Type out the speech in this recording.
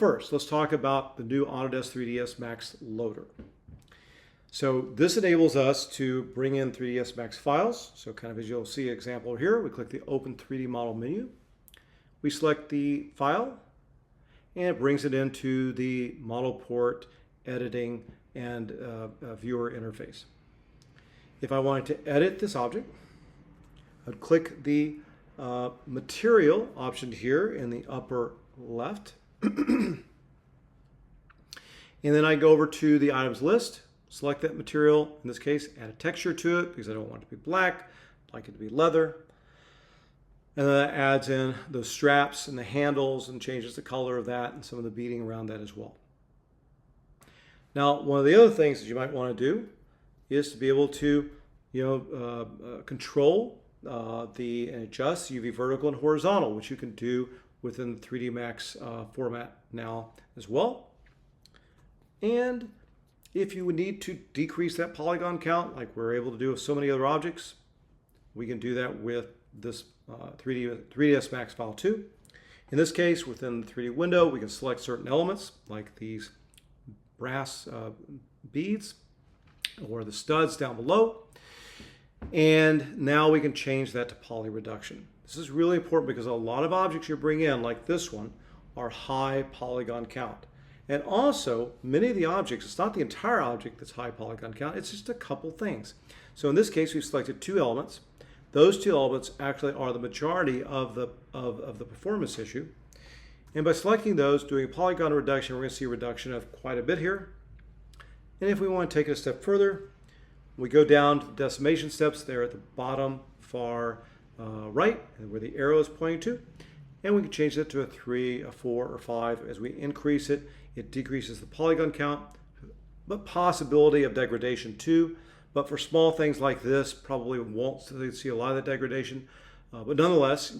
First, let's talk about the new Autodesk 3ds Max loader. So this enables us to bring in 3ds Max files. So kind of as you'll see an example here, we click the Open 3D Model menu. We select the file, and it brings it into the model port, editing, and viewer interface. If I wanted to edit this object, I'd click the material option here in the upper left. And then I go over to the items list, select that material, in this case, add a texture to it because I don't want it to be black, I'd like it to be leather. And then that adds in those straps and the handles and changes the color of that and some of the beading around that as well. Now, one of the other things that you might want to do is to be able to, control and adjust UV vertical and horizontal, which you can do within the 3D Max format now as well. And if you would need to decrease that polygon count, like we're able to do with so many other objects, we can do that with this 3ds Max file too. In this case, within the 3D window, we can select certain elements like these brass beads or the studs down below. And now we can change that to poly reduction. This is really important because a lot of objects you bring in, like this one, are high polygon count. And also, many of the objects, it's not the entire object that's high polygon count, it's just a couple things. So in this case, we've selected two elements. Those two elements actually are the majority of the performance issue. And by selecting those, doing polygon reduction, we're going to see a reduction of quite a bit here. And if we want to take it a step further, we go down to the decimation steps there at the bottom far right, where the arrow is pointing to. And we can change that to a 3, a 4, or 5. As we increase it, it decreases the polygon count, but possibility of degradation too. But for small things like this, probably won't see a lot of the degradation. But nonetheless,